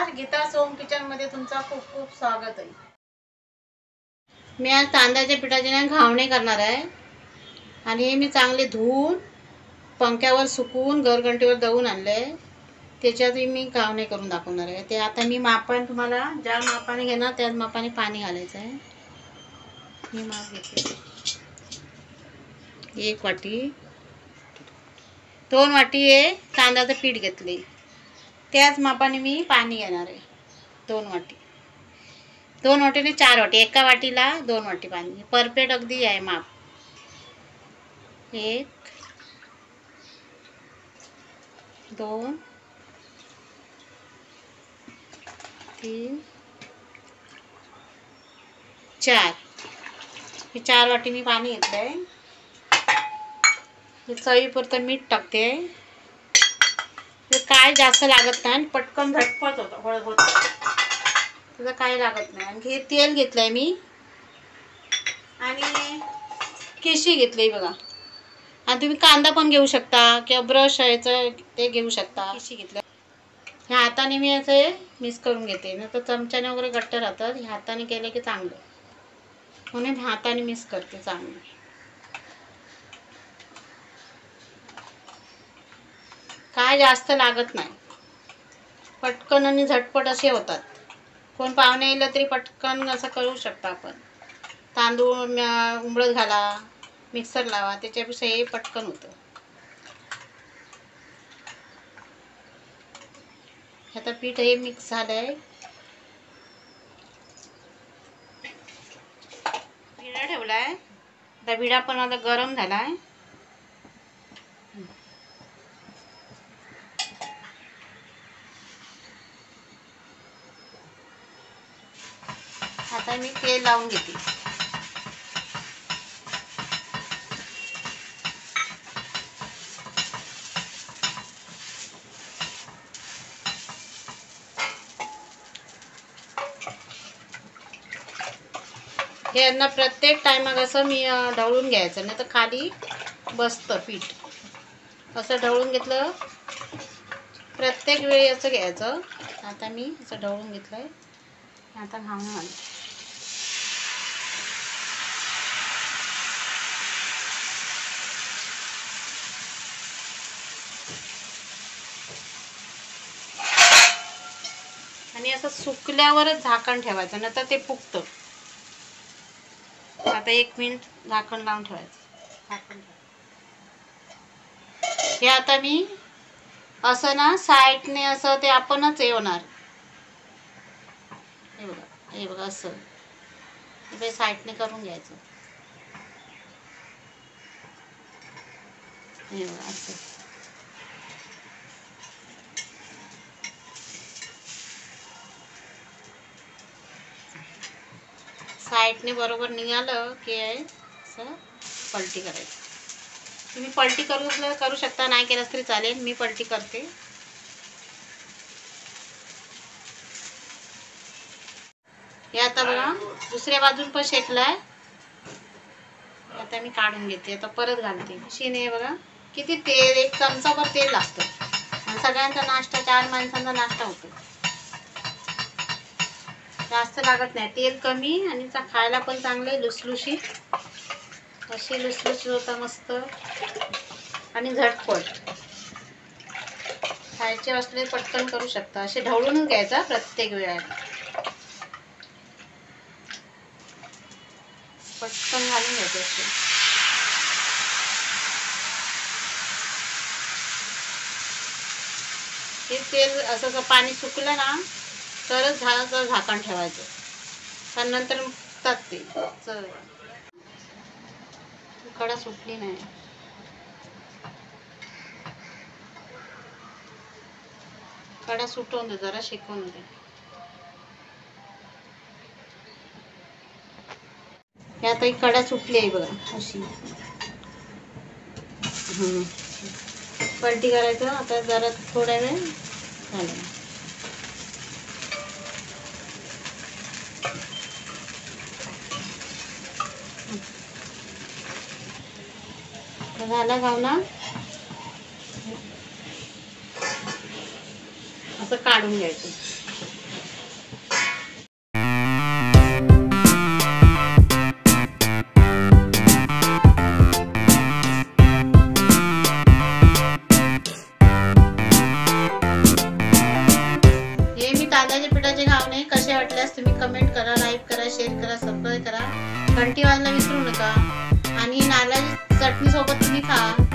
नमस्कार, गीता सोम किचन मध्ये तुमचं खूप खूप स्वागत आहे। मी आज तांदळाच्या पिठाचे ना घावणे करणार आहे आणि हे मी चांगले धुवून पंख्यावर सुकवून गरगंटीवर दळून आणले। त्याच्यात मी घावणे करून दाखवणार आहे। ते आता मी मापाने तुम्हाला ज्या मापाने घेणार त्याच मापाने पाणी घालायचं आहे। मी माप घेते, 1 वाटी, 2 वाटी हे तांदळाचं पीठ घेतले, त्याच मापाने मी पाणी घेणार आहे। 2 वाटी, 2 वाटीने 4 वाटी, एका वाटीला 2 वाटी पाणी, परफेक्ट अगदी आहे माप। 1 2 3 4 हे 4 वाटी मी पाणी घेतलंय। हे चवीपुरतं मीठ टाकते। हे काय जास्त लागत नाही, पटकन झटपट होतं, त्याचं काय लागत नाही। आणि हे तेल घेतलंय मी आणि केशी घेतली बघा। आणि तुम्ही कांदा पण घेऊ शकता किंवा ब्रश याचं ते घेऊ शकता। केशी घेतलं, ह्या हाताने मी असे मिक्स करून घेते, नाही तर चमच्याने वगैरे गट्ट राहतात। ह्या हाताने केले की चांगलं, म्हणून हाताने मिक्स करते चांगलं। काय जास्त लागत नाही, पटकन आणि झटपट असे होतात। कोण पाहुणे येईल तरी पटकन असं करू शकता आपण। तांदूळ उंबळत घाला, मिक्सर लावा, त्याच्यापेक्षा हे पटकन होतं। आता पीठ हे मिक्स झालंय, विडा ठेवलाय। आता विडा पण आता गरम झालाय। आता मी तेल लावून घेते। हे यांना प्रत्येक टायमात असं मी ढवळून घ्यायचं, नाही तर खाली बसतं पीठ। असं ढवळून घेतलं, प्रत्येक वेळी असं घ्यायचं। आता मी असं ढवळून घेतलंय, आता घावणं घालते। आणि असं सुकल्यावरच झाकण ठेवायचं, नाही तर ते फुगतं। आता 1 मिनिट झाकण लावून ठेवायचं। हे आता मी असं ना साईडने असं ते आपणच हे होणार, हे बघा असं हे साईडने करून घ्यायचं। हे बघा असं साईडने बरोबर निघालं की असं पलटी करायचं। तुम्ही पलटी करू शकता, नाही केलंच तरी चालेल, मी पलटी करते। हे आता बघा दुसऱ्या बाजून पण शेकलाय, आता मी काढून घेते। आता परत घालते मशीने। बघा किती तेल, 1 चमचाभर तेल लागतं। सगळ्यांचा नाश्ता, 4 माणसांचा नाश्ता होतो, जास्त लागत नाही। तेल कमी आणि खायला पण चांगले लुसलुशीत, अशी लुसलुशीत होता मस्त आणि झटपट। खायचे असले पटकन करू शकता। असे ढवळूनच घ्यायचा प्रत्येक वेळेला, पटकन घालून घ्यायचे असे। हे तेल असं पाणी सुकलं ना तरच झाकण ठेवायचं, कारण नंतर फुगतात ते। कडा सुटली नाही, कडा सुटवून दे, जरा शेकून दे। हे आता ही कडा सुटली आहे बघा अशी। पलटी करायचं। आता जरा थोड्या वेळ झालं, झाला घावना। असं काढून घ्यायचं। आवडल्यास तुम्ही कमेंट करा, लाईक करा, शेअर करा, सबस्क्राईब करा, घंटी वाजवायला विसरू नका. आणि नारळाची चटणी सोबत तुम्ही खा.